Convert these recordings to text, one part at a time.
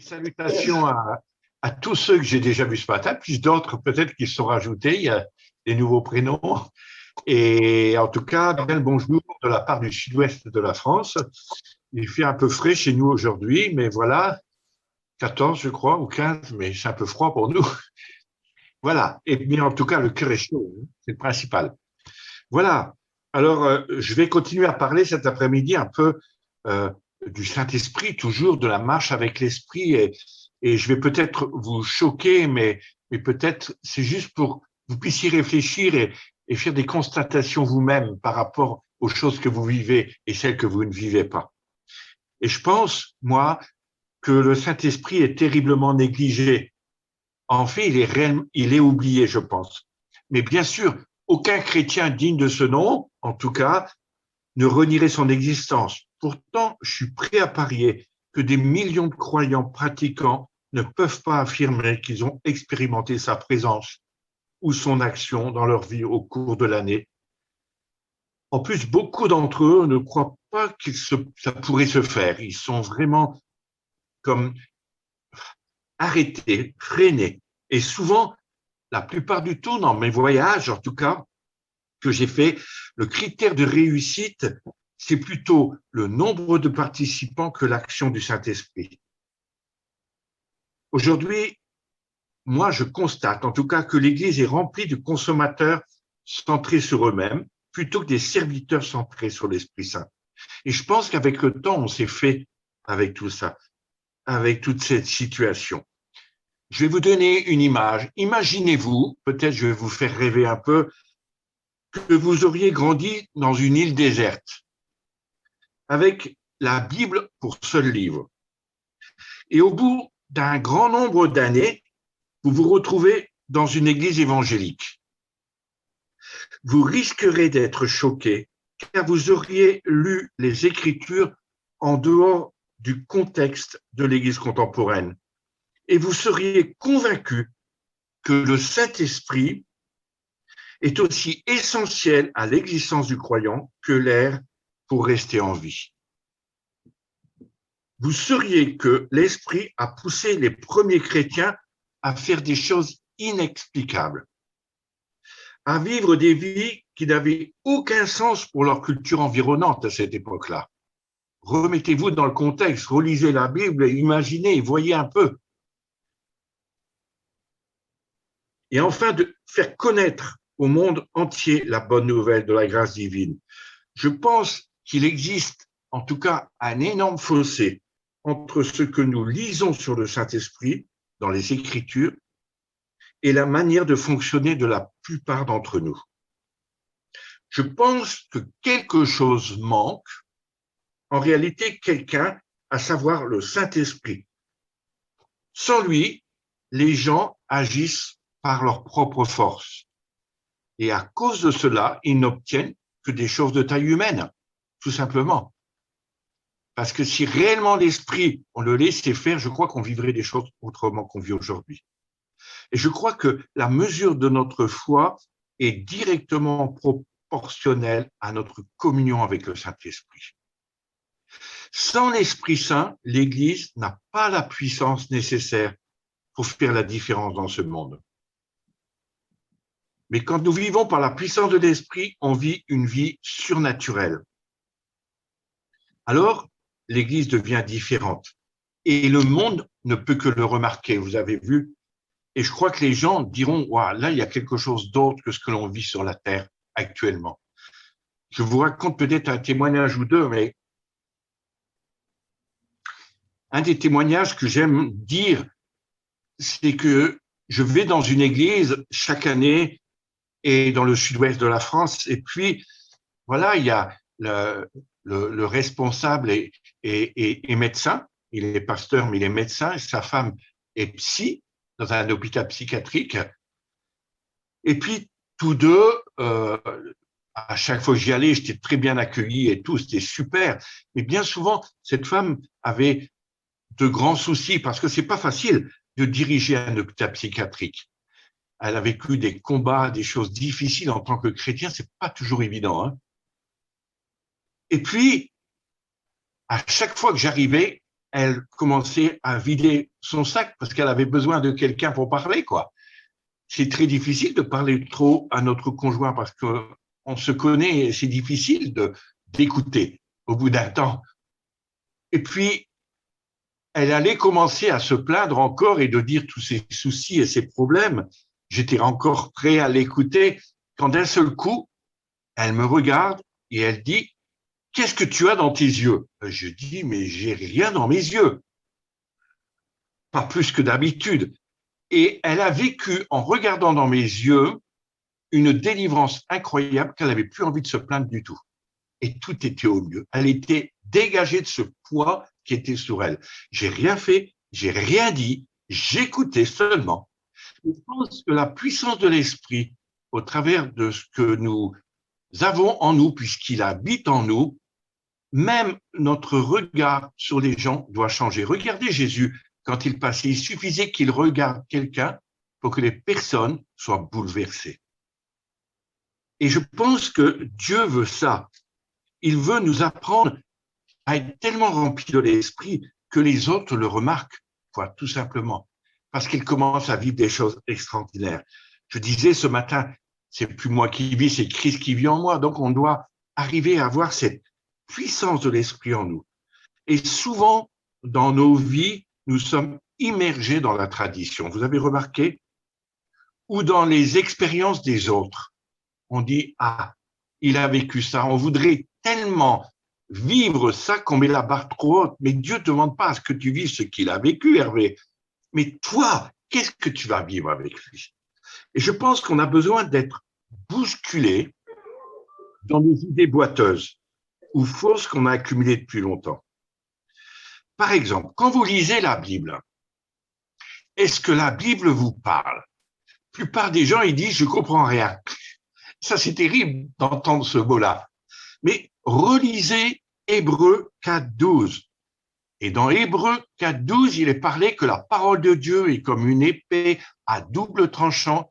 Salutations à tous ceux que j'ai déjà vus ce matin, puis d'autres peut-être qui se sont rajoutés. Il y a des nouveaux prénoms. Et en tout cas, bien le bonjour de la part du sud-ouest de la France. Il fait un peu frais chez nous aujourd'hui, mais voilà, 14 je crois, ou 15, mais c'est un peu froid pour nous. Voilà. Et bien en tout cas, le cœur est chaud, hein, c'est le principal. Voilà. Alors, je vais continuer à parler cet après-midi un peu euh, du Saint-Esprit, toujours de la marche avec l'Esprit. Et je vais peut-être vous choquer, mais peut-être c'est juste pour que vous puissiez réfléchir et faire des constatations vous-même par rapport aux choses que vous vivez et celles que vous ne vivez pas. Et je pense, moi, que le Saint-Esprit est terriblement négligé. En fait, il est oublié, je pense. Mais bien sûr, aucun chrétien digne de ce nom, en tout cas, ne renierait son existence. Pourtant, je suis prêt à parier que des millions de croyants pratiquants ne peuvent pas affirmer qu'ils ont expérimenté sa présence ou son action dans leur vie au cours de l'année. En plus, beaucoup d'entre eux ne croient pas que ça pourrait se faire. Ils sont vraiment comme arrêtés, freinés. Et souvent, la plupart du temps, dans mes voyages, en tout cas, que j'ai fait, le critère de réussite, c'est plutôt le nombre de participants que l'action du Saint-Esprit. Aujourd'hui, moi, je constate en tout cas que l'Église est remplie de consommateurs centrés sur eux-mêmes plutôt que des serviteurs centrés sur l'Esprit Saint. Et je pense qu'avec le temps, on s'est fait avec tout ça, avec toute cette situation. Je vais vous donner une image. Imaginez-vous, peut-être je vais vous faire rêver un peu, que vous auriez grandi dans une île déserte, avec la Bible pour seul livre. Et au bout d'un grand nombre d'années, vous vous retrouvez dans une église évangélique. Vous risquerez d'être choqué car vous auriez lu les Écritures en dehors du contexte de l'église contemporaine. Et vous seriez convaincu que le Saint-Esprit est aussi essentiel à l'existence du croyant que l'air pour rester en vie. Vous sauriez que l'Esprit a poussé les premiers chrétiens à faire des choses inexplicables, à vivre des vies qui n'avaient aucun sens pour leur culture environnante à cette époque-là. Remettez-vous dans le contexte, relisez la Bible, imaginez, voyez un peu. Et enfin, de faire connaître au monde entier la bonne nouvelle de la grâce divine. Je pense qu'il existe, en tout cas, un énorme fossé entre ce que nous lisons sur le Saint-Esprit dans les Écritures et la manière de fonctionner de la plupart d'entre nous. Je pense que quelque chose manque, en réalité quelqu'un, à savoir le Saint-Esprit. Sans lui, les gens agissent par leur propre force. Et à cause de cela, ils n'obtiennent que des choses de taille humaine, tout simplement. Parce que si réellement l'esprit, on le laissait faire, je crois qu'on vivrait des choses autrement qu'on vit aujourd'hui. Et je crois que la mesure de notre foi est directement proportionnelle à notre communion avec le Saint-Esprit. Sans l'Esprit Saint, l'Église n'a pas la puissance nécessaire pour faire la différence dans ce monde. Mais quand nous vivons par la puissance de l'Esprit, on vit une vie surnaturelle. Alors, l'Église devient différente. Et le monde ne peut que le remarquer, vous avez vu. Et je crois que les gens diront, waouh, là, il y a quelque chose d'autre que ce que l'on vit sur la terre actuellement. Je vous raconte peut-être un témoignage ou deux, mais un des témoignages que j'aime dire, c'est que je vais dans une église chaque année et dans le sud-ouest de la France, et puis, voilà, il y a le responsable est médecin, il est pasteur, mais il est médecin, sa femme est psy dans un hôpital psychiatrique. Et puis, tous deux, à chaque fois que j'y allais, j'étais très bien accueilli et tout, c'était super. Mais bien souvent, cette femme avait de grands soucis parce que c'est pas facile de diriger un hôpital psychiatrique. Elle a vécu des combats, des choses difficiles en tant que chrétien, c'est pas toujours évident, hein. Et puis, à chaque fois que j'arrivais, elle commençait à vider son sac parce qu'elle avait besoin de quelqu'un pour parler, quoi. C'est très difficile de parler trop à notre conjoint parce qu'on se connaît et c'est difficile d'écouter au bout d'un temps. Et puis, elle allait commencer à se plaindre encore et de dire tous ses soucis et ses problèmes. J'étais encore prêt à l'écouter quand d'un seul coup, elle me regarde et elle dit, qu'est-ce que tu as dans tes yeux? Je dis, mais j'ai rien dans mes yeux. Pas plus que d'habitude. Et elle a vécu, en regardant dans mes yeux, une délivrance incroyable qu'elle n'avait plus envie de se plaindre du tout. Et tout était au mieux. Elle était dégagée de ce poids qui était sur elle. J'ai rien fait, j'ai rien dit, j'écoutais seulement. Je pense que la puissance de l'esprit, au travers de ce que nous avons en nous, puisqu'il habite en nous, même notre regard sur les gens doit changer. Regardez Jésus, quand il passait, il suffisait qu'il regarde quelqu'un pour que les personnes soient bouleversées. Et je pense que Dieu veut ça. Il veut nous apprendre à être tellement remplis de l'esprit que les autres le remarquent, quoi, tout simplement, parce qu'ils commencent à vivre des choses extraordinaires. Je disais ce matin, c'est plus moi qui vis, c'est Christ qui vit en moi. Donc, on doit arriver à avoir cette puissance de l'esprit en nous. Et souvent, dans nos vies, nous sommes immergés dans la tradition. Vous avez remarqué? Ou dans les expériences des autres. On dit, ah, il a vécu ça. On voudrait tellement vivre ça qu'on met la barre trop haute. Mais Dieu ne demande pas à ce que tu vives ce qu'il a vécu, Hervé. Mais toi, qu'est-ce que tu vas vivre avec lui? Et je pense qu'on a besoin d'être bousculé dans des idées boiteuses ou fausses qu'on a accumulées depuis longtemps. Par exemple, quand vous lisez la Bible, est-ce que la Bible vous parle? La plupart des gens, ils disent, je comprends rien. Ça, c'est terrible d'entendre ce mot-là. Mais relisez Hébreux 4.12. Et dans Hébreux 4.12, il est parlé que la parole de Dieu est comme une épée à double tranchant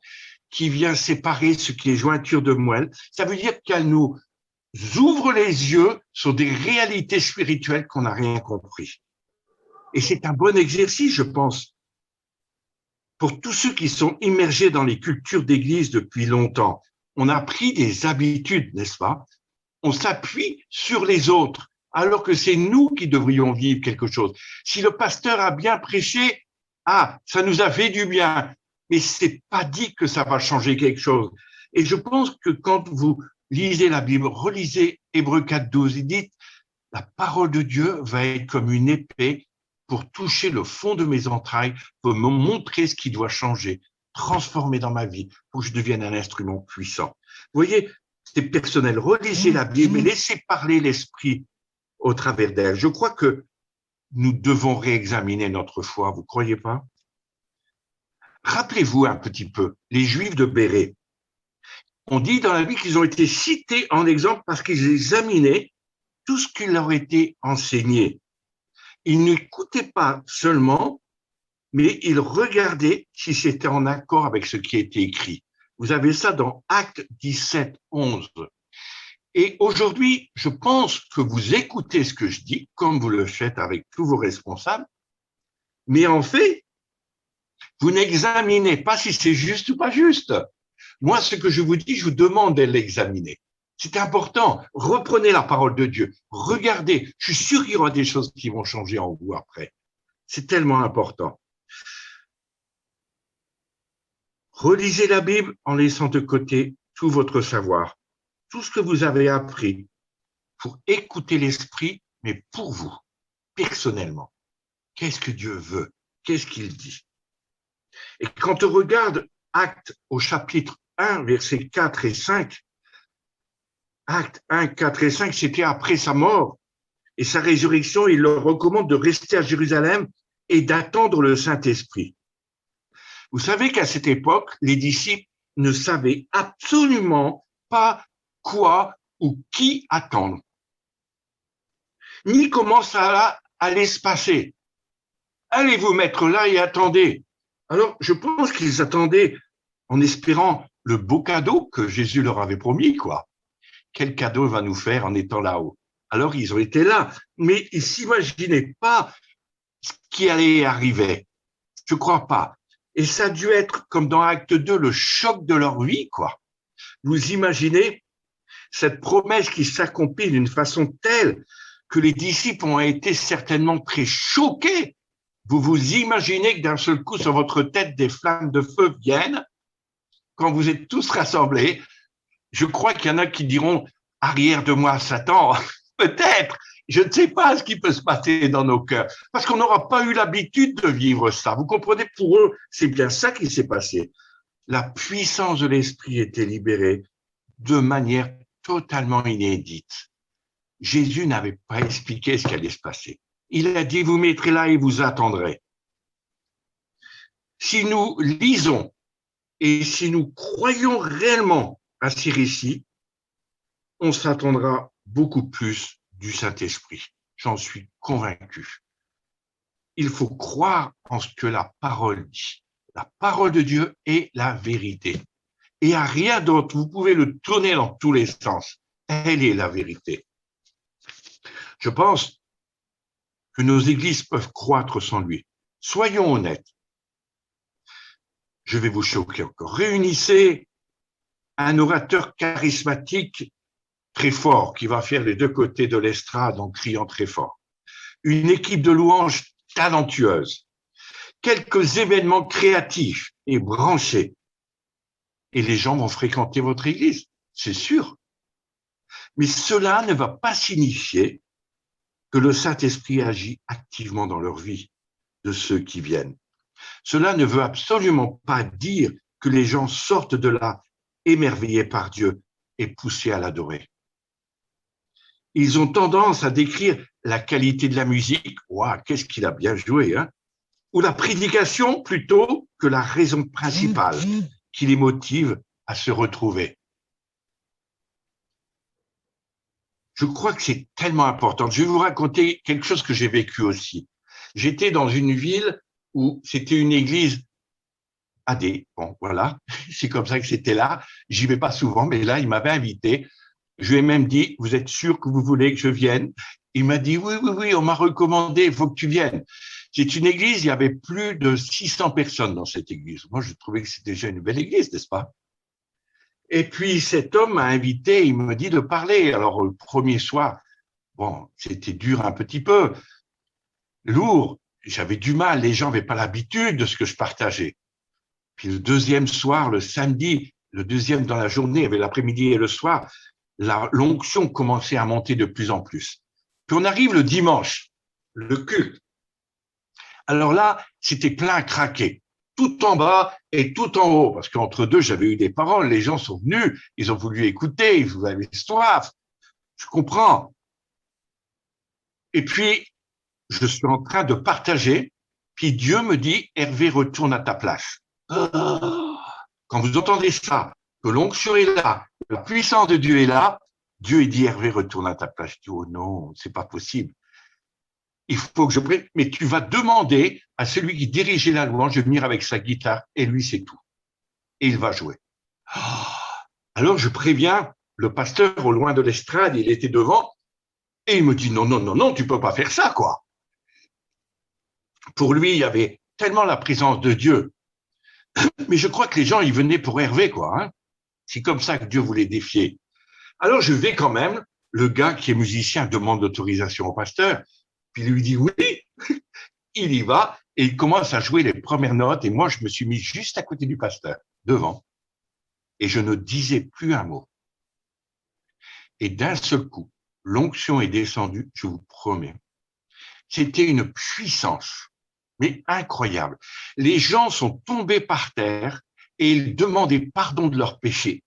qui vient séparer ce qui est jointure de moelle. Ça veut dire qu'elle nous ouvre les yeux sur des réalités spirituelles qu'on n'a rien compris. Et c'est un bon exercice, je pense, pour tous ceux qui sont immergés dans les cultures d'église depuis longtemps. On a pris des habitudes, n'est-ce pas? On s'appuie sur les autres, alors que c'est nous qui devrions vivre quelque chose. Si le pasteur a bien prêché, ah, ça nous a fait du bien, mais c'est pas dit que ça va changer quelque chose. Et je pense que quand vous lisez la Bible, relisez Hébreux 4.12, il dit, la parole de Dieu va être comme une épée pour toucher le fond de mes entrailles, pour me montrer ce qui doit changer, transformer dans ma vie, pour que je devienne un instrument puissant. Vous voyez, c'est personnel. Relisez la Bible et laissez parler l'esprit au travers d'elle. Je crois que nous devons réexaminer notre foi, vous croyez pas? Rappelez-vous un petit peu, les Juifs de Bérée. On dit dans la Bible qu'ils ont été cités en exemple parce qu'ils examinaient tout ce qui leur était enseigné. Ils n'écoutaient pas seulement, mais ils regardaient si c'était en accord avec ce qui était écrit. Vous avez ça dans Actes 17, 11. Et aujourd'hui, je pense que vous écoutez ce que je dis, comme vous le faites avec tous vos responsables, mais en fait, vous n'examinez pas si c'est juste ou pas juste. Moi, ce que je vous dis, je vous demande de l'examiner. C'est important. Reprenez la parole de Dieu. Regardez. Je suis sûr qu'il y aura des choses qui vont changer en vous après. C'est tellement important. Relisez la Bible en laissant de côté tout votre savoir, tout ce que vous avez appris pour écouter l'esprit, mais pour vous, personnellement. Qu'est-ce que Dieu veut? Qu'est-ce qu'il dit? Et quand on regarde Actes au chapitre 1, versets 4 et 5, Actes 1, 4 et 5, c'était après sa mort et sa résurrection. Il leur recommande de rester à Jérusalem et d'attendre le Saint-Esprit. Vous savez qu'à cette époque, les disciples ne savaient absolument pas quoi ou qui attendre, ni comment ça allait se passer. Allez vous mettre là et attendez. Alors, je pense qu'ils attendaient en espérant le beau cadeau que Jésus leur avait promis, quoi. Quel cadeau il va nous faire en étant là-haut? Alors, ils ont été là, mais ils s'imaginaient pas qui allait arriver. Je crois pas. Et ça a dû être, comme dans Acte 2, le choc de leur vie, quoi. Vous imaginez cette promesse qui s'accomplit d'une façon telle que les disciples ont été certainement très choqués. Vous vous imaginez que d'un seul coup, sur votre tête, des flammes de feu viennent quand vous êtes tous rassemblés. Je crois qu'il y en a qui diront « arrière de moi, Satan ». Peut-être, je ne sais pas ce qui peut se passer dans nos cœurs, parce qu'on n'aura pas eu l'habitude de vivre ça. Vous comprenez, pour eux, c'est bien ça qui s'est passé. La puissance de l'esprit était libérée de manière totalement inédite. Jésus n'avait pas expliqué ce qui allait se passer. Il a dit, vous mettrez là et vous attendrez. Si nous lisons et si nous croyons réellement à ces récits, on s'attendra beaucoup plus du Saint-Esprit. J'en suis convaincu. Il faut croire en ce que la parole dit. La parole de Dieu est la vérité. Et à rien d'autre, vous pouvez le tourner dans tous les sens. Elle est la vérité. Je pense que nos églises peuvent croître sans lui. Soyons honnêtes. Je vais vous choquer encore. Réunissez un orateur charismatique très fort qui va faire les deux côtés de l'estrade en criant très fort. Une équipe de louanges talentueuse. Quelques événements créatifs et branchés. Et les gens vont fréquenter votre église, c'est sûr. Mais cela ne va pas signifier que le Saint-Esprit agit activement dans leur vie de ceux qui viennent. Cela ne veut absolument pas dire que les gens sortent de là émerveillés par Dieu et poussés à l'adorer. Ils ont tendance à décrire la qualité de la musique. Waouh, qu'est-ce qu'il a bien joué, hein? Ou la prédication plutôt que la raison principale qui les motive à se retrouver. Je crois que c'est tellement important. Je vais vous raconter quelque chose que j'ai vécu aussi. J'étais dans une ville où c'était une église AD. Bon, voilà, c'est comme ça que c'était là. J'y vais pas souvent, mais là, il m'avait invité. Je lui ai même dit, vous êtes sûr que vous voulez que je vienne? Il m'a dit, oui, on m'a recommandé, il faut que tu viennes. C'est une église, il y avait plus de 600 personnes dans cette église. Moi, je trouvais que c'était déjà une belle église, n'est-ce pas? Et puis, cet homme m'a invité, il me dit de parler. Alors, le premier soir, bon, c'était dur un petit peu, lourd. J'avais du mal, les gens n'avaient pas l'habitude de ce que je partageais. Puis le deuxième soir, le samedi, le deuxième dans la journée, avec l'après-midi et le soir, l'onction commençait à monter de plus en plus. Puis on arrive le dimanche, le culte. Alors là, c'était plein à craquer, tout en bas et tout en haut, parce qu'entre deux, j'avais eu des paroles, les gens sont venus, ils ont voulu écouter, ils avaient soif, je comprends. Et puis, je suis en train de partager, puis Dieu me dit, Hervé, retourne à ta place. Quand vous entendez ça, que l'onction est là, que la puissance de Dieu est là, Dieu dit, Hervé, retourne à ta place. Je dis, oh non, c'est pas possible. Il faut que je prie, mais tu vas demander à celui qui dirigeait la louange de venir avec sa guitare, et lui, c'est tout. Et il va jouer. Alors, je préviens le pasteur au loin de l'estrade, il était devant, et il me dit, non, tu peux pas faire ça, quoi. Pour lui, il y avait tellement la présence de Dieu. Mais je crois que les gens, ils venaient pour Hervé, quoi. Hein. C'est comme ça que Dieu voulait défier. Alors, je vais quand même, le gars qui est musicien demande l'autorisation au pasteur, puis il lui dit oui, il y va, et il commence à jouer les premières notes, et moi, je me suis mis juste à côté du pasteur, devant, et je ne disais plus un mot. Et d'un seul coup, l'onction est descendue, je vous promets. C'était une puissance, mais incroyable. Les gens sont tombés par terre et ils demandaient pardon de leurs péchés.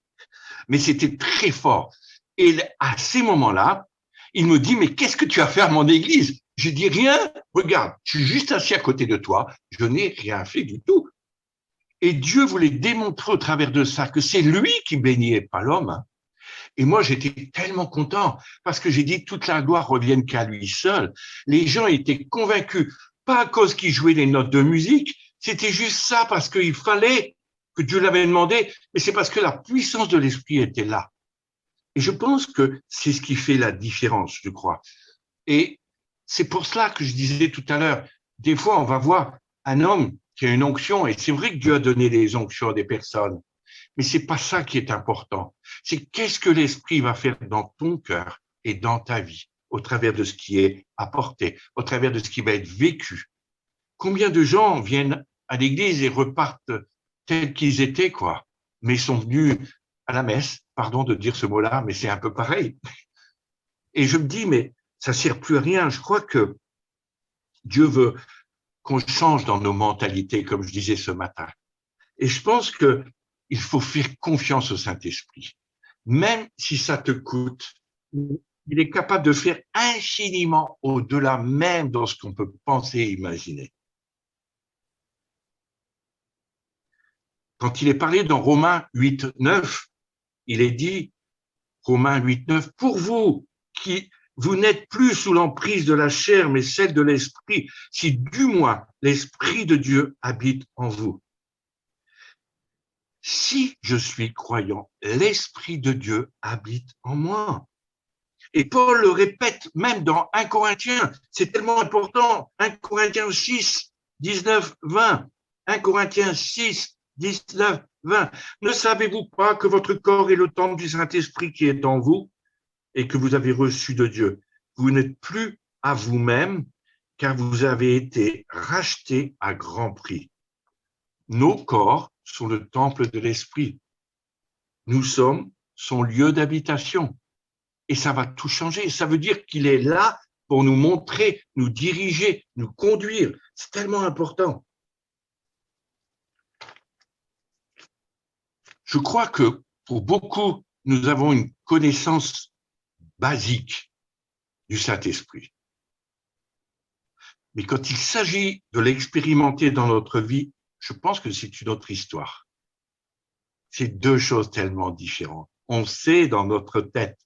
Mais c'était très fort. Et à ces moments-là, il me dit, mais qu'est-ce que tu as fait à mon église? Je dis rien, regarde, je suis juste assis à côté de toi, je n'ai rien fait du tout. Et Dieu voulait démontrer au travers de ça que c'est lui qui bénit, pas l'homme. Et moi, j'étais tellement content parce que j'ai dit toute la gloire revienne qu'à lui seul. Les gens étaient convaincus, pas à cause qu'il jouait les notes de musique, c'était juste ça parce qu'il fallait que Dieu l'avait demandé, mais c'est parce que la puissance de l'esprit était là. Et je pense que c'est ce qui fait la différence, je crois. Et c'est pour cela que je disais tout à l'heure, des fois, on va voir un homme qui a une onction, et c'est vrai que Dieu a donné les onctions à des personnes, mais c'est pas ça qui est important. C'est qu'est-ce que l'Esprit va faire dans ton cœur et dans ta vie, au travers de ce qui est apporté, au travers de ce qui va être vécu. Combien de gens viennent à l'église et repartent tels qu'ils étaient, quoi, mais sont venus à la messe, pardon de dire ce mot-là, mais c'est un peu pareil. Et je me dis, mais ça ne sert plus à rien. Je crois que Dieu veut qu'on change dans nos mentalités, comme je disais ce matin. Et je pense qu'il faut faire confiance au Saint-Esprit. Même si ça te coûte, il est capable de faire infiniment au-delà même de ce qu'on peut penser et imaginer. Quand il est parlé dans Romains 8, 9, il est dit, Romains 8, 9, pour vous qui vous n'êtes plus sous l'emprise de la chair, mais celle de l'esprit, si du moins l'esprit de Dieu habite en vous. Si je suis croyant, l'esprit de Dieu habite en moi. Et Paul le répète même dans 1 Corinthiens, c'est tellement important, 1 Corinthiens 6, 19, 20, 1 Corinthiens 6, 19, 20. Ne savez-vous pas que votre corps est le temple du Saint-Esprit qui est en vous et que vous avez reçu de Dieu? Vous n'êtes plus à vous-même, car vous avez été rachetés à grand prix. Nos corps sont le temple de l'Esprit. Nous sommes son lieu d'habitation. Et ça va tout changer. Ça veut dire qu'il est là pour nous montrer, nous diriger, nous conduire. C'est tellement important. Je crois que pour beaucoup, nous avons une connaissance basique du Saint-Esprit. Mais quand il s'agit de l'expérimenter dans notre vie, je pense que c'est une autre histoire. C'est deux choses tellement différentes. On sait dans notre tête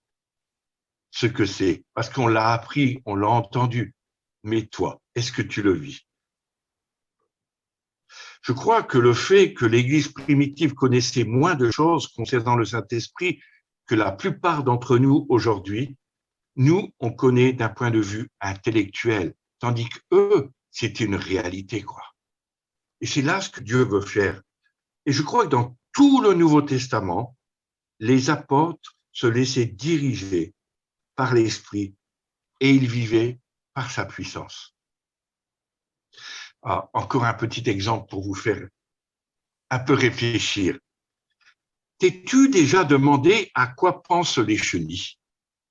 ce que c'est, parce qu'on l'a appris, on l'a entendu. Mais toi, est-ce que tu le vis? Je crois que le fait que l'Église primitive connaissait moins de choses concernant le Saint-Esprit que la plupart d'entre nous aujourd'hui, nous, on connaît d'un point de vue intellectuel, tandis qu'eux, c'était une réalité, quoi. Et c'est là ce que Dieu veut faire. Et je crois que dans tout le Nouveau Testament, les apôtres se laissaient diriger par l'Esprit et ils vivaient par sa puissance. Ah, encore un petit exemple pour vous faire un peu réfléchir. T'es-tu déjà demandé à quoi pensent les chenilles?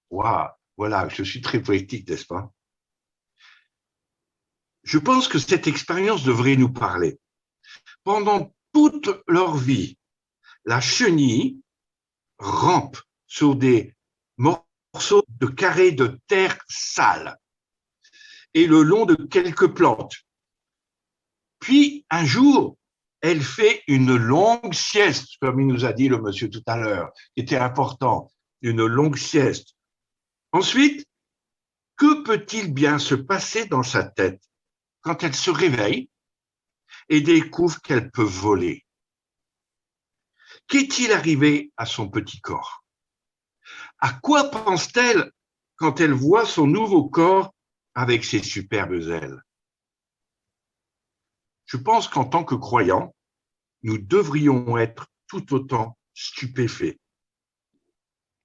Waouh, voilà, je suis très poétique, n'est-ce pas? Je pense que cette expérience devrait nous parler. Pendant toute leur vie, la chenille rampe sur des morceaux de carrés de terre sale et le long de quelques plantes. Puis, un jour, elle fait une longue sieste, comme il nous a dit le monsieur tout à l'heure, qui était important, une longue sieste. Ensuite, que peut-il bien se passer dans sa tête quand elle se réveille et découvre qu'elle peut voler? Qu'est-il arrivé à son petit corps? À quoi pense-t-elle quand elle voit son nouveau corps avec ses superbes ailes? Je pense qu'en tant que croyants, nous devrions être tout autant stupéfaits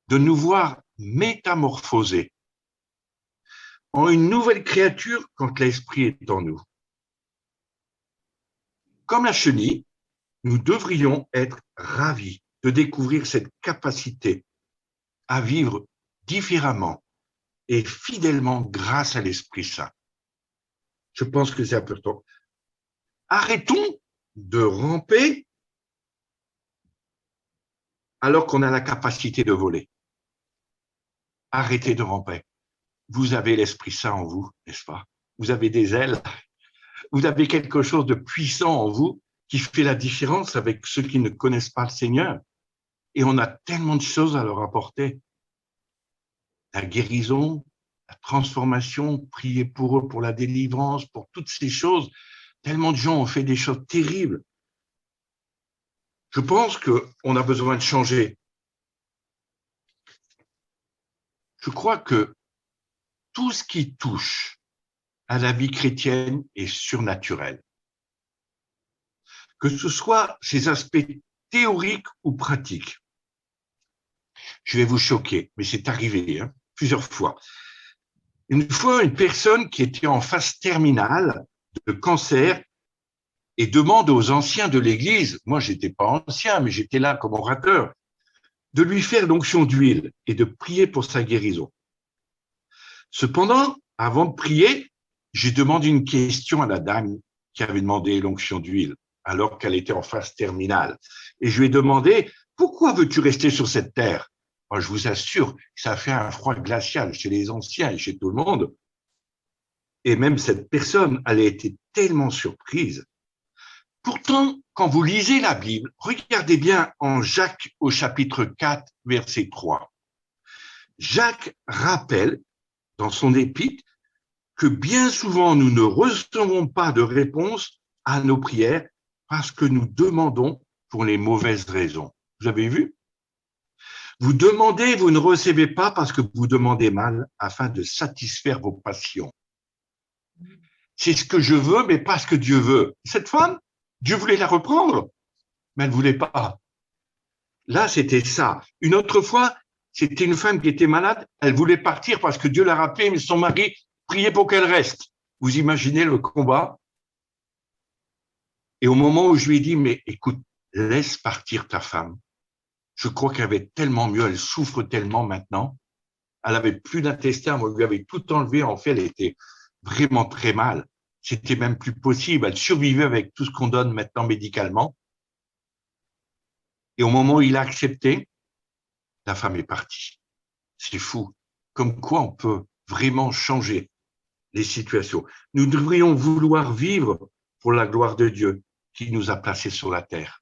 de nous voir métamorphosés en une nouvelle créature quand l'esprit est en nous. Comme la chenille, nous devrions être ravis de découvrir cette capacité à vivre différemment et fidèlement grâce à l'Esprit Saint. Je pense que c'est important. Arrêtons de ramper alors qu'on a la capacité de voler. Arrêtez de ramper. Vous avez l'Esprit Saint en vous, n'est-ce pas? Vous avez des ailes, vous avez quelque chose de puissant en vous qui fait la différence avec ceux qui ne connaissent pas le Seigneur. Et on a tellement de choses à leur apporter. La guérison, la transformation, prier pour eux, pour la délivrance, pour toutes ces choses. Tellement de gens ont fait des choses terribles. Je pense qu'on a besoin de changer. Je crois que tout ce qui touche à la vie chrétienne est surnaturel. Que ce soit ses aspects théoriques ou pratiques. Je vais vous choquer, mais c'est arrivé plusieurs fois. Une fois, une personne qui était en phase terminale de cancer et demande aux anciens de l'Église, moi je n'étais pas ancien, mais j'étais là comme orateur, de lui faire l'onction d'huile et de prier pour sa guérison. Cependant, avant de prier, j'ai demandé une question à la dame qui avait demandé l'onction d'huile, alors qu'elle était en phase terminale. Et je lui ai demandé, pourquoi veux-tu rester sur cette terre? Moi, je vous assure que ça a fait un froid glacial chez les anciens et chez tout le monde. Et même cette personne, elle a été tellement surprise. Pourtant, quand vous lisez la Bible, regardez bien en Jacques au chapitre 4, verset 3. Jacques rappelle dans son épître que bien souvent nous ne recevons pas de réponse à nos prières parce que nous demandons pour les mauvaises raisons. Vous avez vu? Vous demandez, vous ne recevez pas parce que vous demandez mal afin de satisfaire vos passions. C'est ce que je veux, mais pas ce que Dieu veut. Cette femme, Dieu voulait la reprendre, mais elle ne voulait pas. Là, c'était ça. Une autre fois, c'était une femme qui était malade, elle voulait partir parce que Dieu l'a rappelé, mais son mari priait pour qu'elle reste. Vous imaginez le combat? Et au moment où je lui ai dit, mais écoute, laisse partir ta femme. Je crois qu'elle avait tellement mieux, elle souffre tellement maintenant. Elle avait plus d'intestin, on lui avait tout enlevé. En fait, elle était vraiment très mal. C'était même plus possible. Elle survivait avec tout ce qu'on donne maintenant médicalement. Et au moment où il a accepté, la femme est partie. C'est fou. Comme quoi on peut vraiment changer les situations. Nous devrions vouloir vivre pour la gloire de Dieu qui nous a placés sur la terre.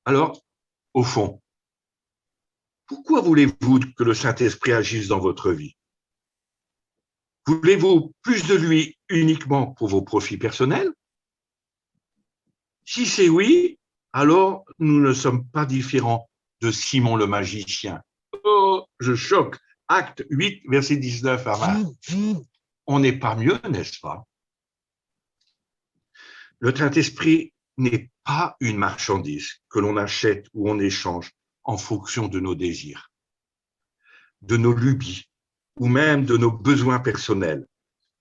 Alors, au fond, pourquoi voulez-vous que le Saint-Esprit agisse dans votre vie? Voulez-vous plus de lui uniquement pour vos profits personnels? Si c'est oui, alors nous ne sommes pas différents de Simon le magicien. Oh, je choque. Acte 8, verset 19 à 20. On n'est pas mieux, n'est-ce pas? Le Saint-Esprit n'est pas une marchandise que l'on achète ou on échange en fonction de nos désirs, de nos lubies ou même de nos besoins personnels.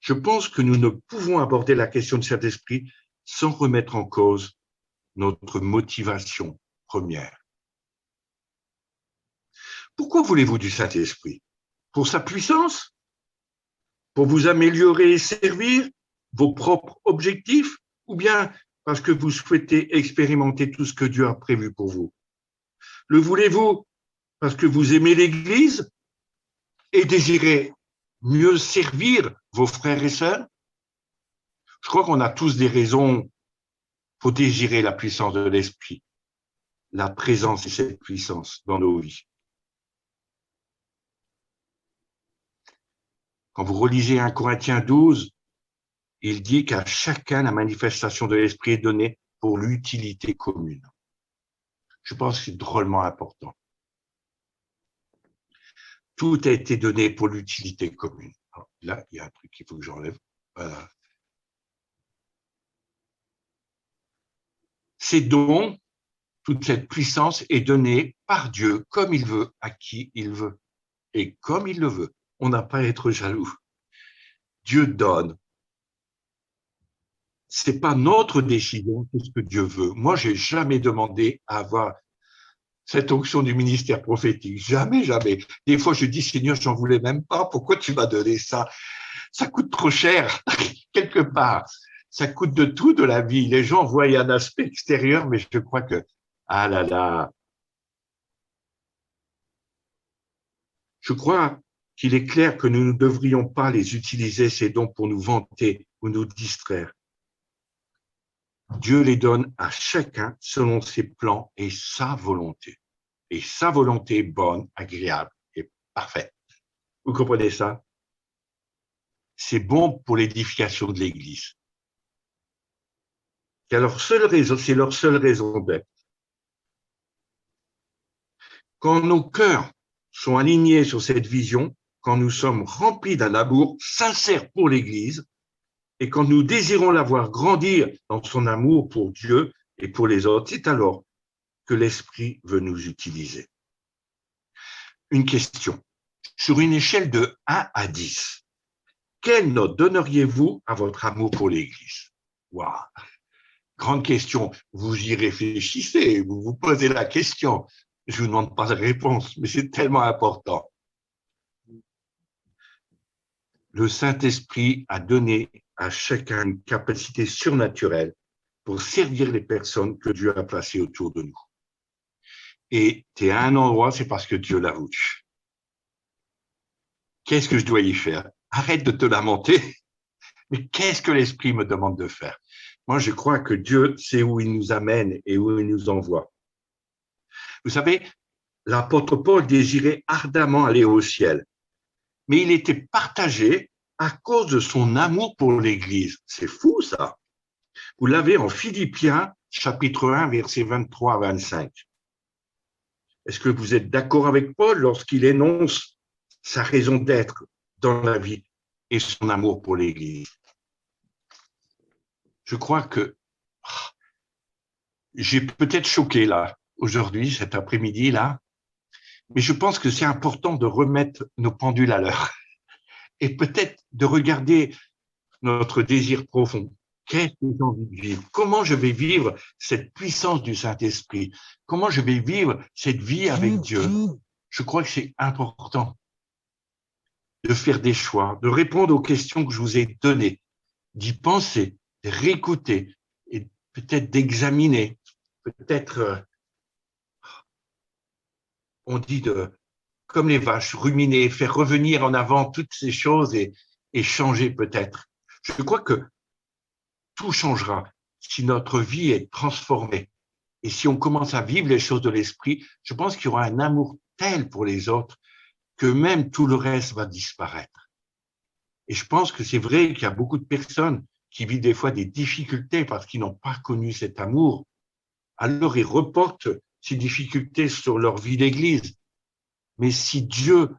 Je pense que nous ne pouvons aborder la question du Saint-Esprit sans remettre en cause notre motivation première. Pourquoi voulez-vous du Saint-Esprit? Pour sa puissance? Pour vous améliorer et servir vos propres objectifs? Ou bien parce que vous souhaitez expérimenter tout ce que Dieu a prévu pour vous? Le voulez-vous parce que vous aimez l'Église et désirez mieux servir vos frères et sœurs? Je crois qu'on a tous des raisons pour désirer la puissance de l'Esprit, la présence de cette puissance dans nos vies. Quand vous relisez 1 Corinthiens 12, il dit qu'à chacun, la manifestation de l'Esprit est donnée pour l'utilité commune. Je pense que c'est drôlement important. Tout a été donné pour l'utilité commune. Alors, là, il y a un truc qu'il faut que j'enlève. Voilà. Ces dons, toute cette puissance est donnée par Dieu comme il veut, à qui il veut et comme il le veut. On n'a pas à être jaloux. Dieu donne. C'est pas notre décision, c'est ce que Dieu veut. Moi, j'ai jamais demandé à avoir cette onction du ministère prophétique. Jamais, jamais. Des fois, je dis, Seigneur, j'en voulais même pas. Pourquoi tu m'as donné ça? Ça coûte trop cher, quelque part. Ça coûte de tout de la vie. Les gens voient un aspect extérieur, mais je crois que, ah là là. Je crois qu'il est clair que nous ne devrions pas les utiliser, ces dons, pour nous vanter ou nous distraire. Dieu les donne à chacun selon ses plans et sa volonté. Et sa volonté est bonne, agréable et parfaite. Vous comprenez ça? C'est bon pour l'édification de l'Église. C'est leur seule raison d'être. Quand nos cœurs sont alignés sur cette vision, quand nous sommes remplis d'un amour sincère pour l'Église et quand nous désirons la voir grandir dans son amour pour Dieu et pour les autres, c'est alors que l'Esprit veut nous utiliser. Une question. Sur une échelle de 1 à 10, quelle note donneriez-vous à votre amour pour l'Église? Waouh! Grande question. Vous y réfléchissez, vous vous posez la question. Je ne vous demande pas de réponse, mais c'est tellement important. Le Saint-Esprit a donné à chacun une capacité surnaturelle pour servir les personnes que Dieu a placées autour de nous. Et tu es à un endroit, c'est parce que Dieu l'a voulu. Qu'est-ce que je dois y faire? Arrête de te lamenter. Mais qu'est-ce que l'Esprit me demande de faire? Moi, je crois que Dieu sait où il nous amène et où il nous envoie. Vous savez, l'apôtre Paul désirait ardemment aller au ciel, mais il était partagé à cause de son amour pour l'Église. C'est fou, ça. Vous l'avez en Philippiens, chapitre 1, versets 23 à 25. Est-ce que vous êtes d'accord avec Paul lorsqu'il énonce sa raison d'être dans la vie et son amour pour l'Église? Je crois que j'ai peut-être choqué là, aujourd'hui, cet après-midi-là, mais je pense que c'est important de remettre nos pendules à l'heure et peut-être de regarder notre désir profond. Qu'est-ce que j'ai envie de vivre? Comment je vais vivre cette puissance du Saint-Esprit? Comment je vais vivre cette vie avec Dieu? Je crois que c'est important de faire des choix, de répondre aux questions que je vous ai données, d'y penser, de réécouter et peut-être d'examiner, peut-être, on dit comme les vaches, ruminer, faire revenir en avant toutes ces choses et changer peut-être. Je crois que tout changera si notre vie est transformée. Et si on commence à vivre les choses de l'esprit, je pense qu'il y aura un amour tel pour les autres que même tout le reste va disparaître. Et je pense que c'est vrai qu'il y a beaucoup de personnes qui vivent des fois des difficultés parce qu'ils n'ont pas connu cet amour. Alors ils reportent ces difficultés sur leur vie d'église. Mais si Dieu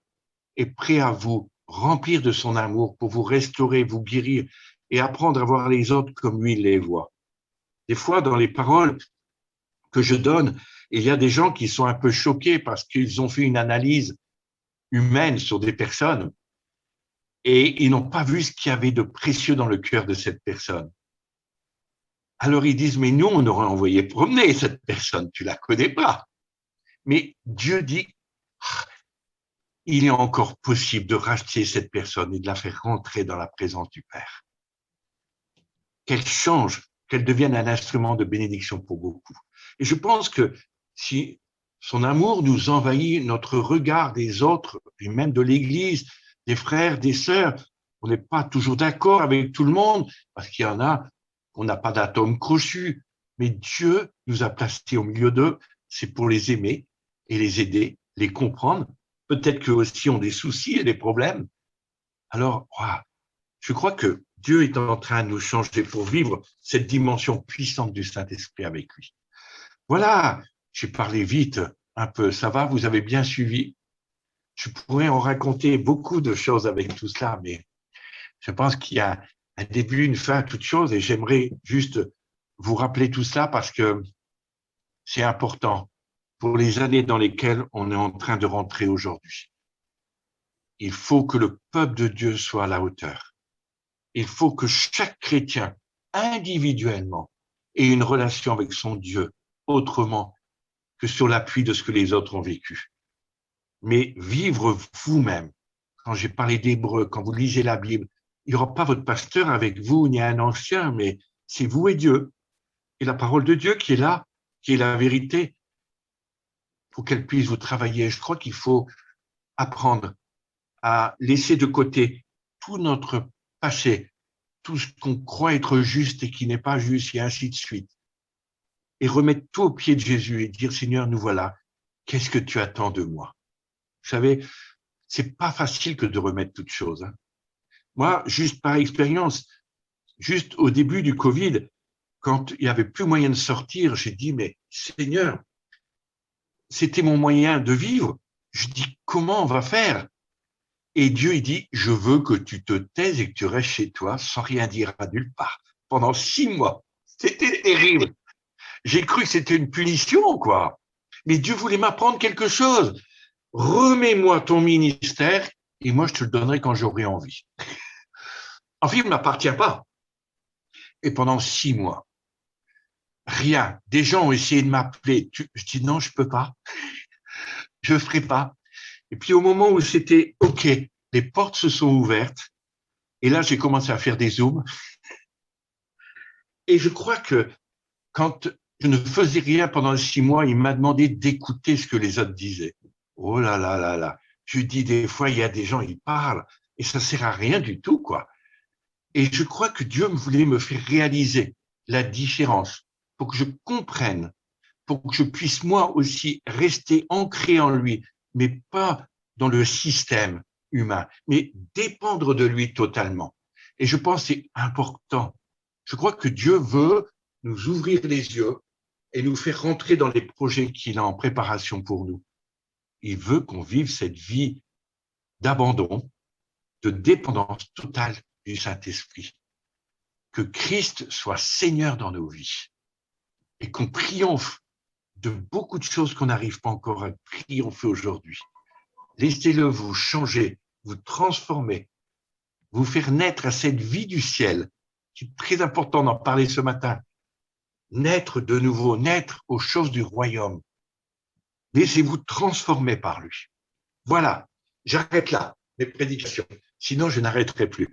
est prêt à vous remplir de son amour pour vous restaurer, vous guérir et apprendre à voir les autres comme lui les voit. Des fois, dans les paroles que je donne, il y a des gens qui sont un peu choqués parce qu'ils ont fait une analyse humaine sur des personnes et ils n'ont pas vu ce qu'il y avait de précieux dans le cœur de cette personne. Alors ils disent, mais nous, on aurait envoyé promener cette personne, tu la connais pas. Mais Dieu dit, il est encore possible de racheter cette personne et de la faire rentrer dans la présence du Père. Qu'elle change, qu'elle devienne un instrument de bénédiction pour beaucoup. Et je pense que si son amour nous envahit notre regard des autres, et même de l'Église, des frères, des sœurs, on n'est pas toujours d'accord avec tout le monde, parce qu'il y en a, on n'a pas d'atome crochu, mais Dieu nous a placés au milieu d'eux, c'est pour les aimer et les aider, les comprendre. Peut-être qu'eux aussi ont des soucis et des problèmes. Alors, je crois que Dieu est en train de nous changer pour vivre cette dimension puissante du Saint-Esprit avec lui. Voilà, j'ai parlé vite un peu, ça va, vous avez bien suivi. Je pourrais en raconter beaucoup de choses avec tout cela, mais je pense qu'il y a un début, une fin à toute chose et j'aimerais juste vous rappeler tout cela parce que c'est important pour les années dans lesquelles on est en train de rentrer aujourd'hui. Il faut que le peuple de Dieu soit à la hauteur. Il faut que chaque chrétien, individuellement, ait une relation avec son Dieu autrement que sur l'appui de ce que les autres ont vécu. Mais vivre vous-même. Quand j'ai parlé d'Hébreux, quand vous lisez la Bible, il n'y aura pas votre pasteur avec vous, ni un ancien, mais c'est vous et Dieu. Et la parole de Dieu qui est là, qui est la vérité, pour qu'elle puisse vous travailler. Je crois qu'il faut apprendre à laisser de côté tout notre passé, tout ce qu'on croit être juste et qui n'est pas juste, et ainsi de suite. Et remettre tout au pied de Jésus et dire, Seigneur, nous voilà, qu'est-ce que tu attends de moi? Vous savez, c'est pas facile que de remettre toutes choses. Moi, juste par expérience, juste au début du Covid, quand il n'y avait plus moyen de sortir, j'ai dit, mais Seigneur, c'était mon moyen de vivre. Je dis, comment on va faire? Et Dieu, il dit, je veux que tu te taises et que tu restes chez toi sans rien dire à nulle part pendant 6 mois. C'était terrible. J'ai cru que c'était une punition, quoi. Mais Dieu voulait m'apprendre quelque chose. Remets-moi ton ministère et moi, je te le donnerai quand j'aurai envie. En fait, il ne m'appartient pas. Et pendant 6 mois, rien. Des gens ont essayé de m'appeler. Je dis non, je peux pas. Je ferai pas. Et puis au moment où c'était OK, les portes se sont ouvertes. Et là, j'ai commencé à faire des zooms. Et je crois que quand je ne faisais rien pendant 6 mois, il m'a demandé d'écouter ce que les autres disaient. Oh là là là là. Je dis des fois, il y a des gens, ils parlent et ça sert à rien du tout, quoi. Et je crois que Dieu voulait me faire réaliser la différence pour que je comprenne, pour que je puisse moi aussi rester ancré en lui, mais pas dans le système humain, mais dépendre de lui totalement. Et je pense que c'est important. Je crois que Dieu veut nous ouvrir les yeux et nous faire rentrer dans les projets qu'il a en préparation pour nous. Il veut qu'on vive cette vie d'abandon, de dépendance totale du Saint-Esprit. Que Christ soit Seigneur dans nos vies et qu'on triomphe de beaucoup de choses qu'on n'arrive pas encore à triompher aujourd'hui. Laissez-le vous changer, vous transformer, vous faire naître à cette vie du ciel. C'est très important d'en parler ce matin. Naître de nouveau, naître aux choses du royaume. Laissez-vous transformer par lui. Voilà, j'arrête là mes prédications. Sinon, je n'arrêterai plus.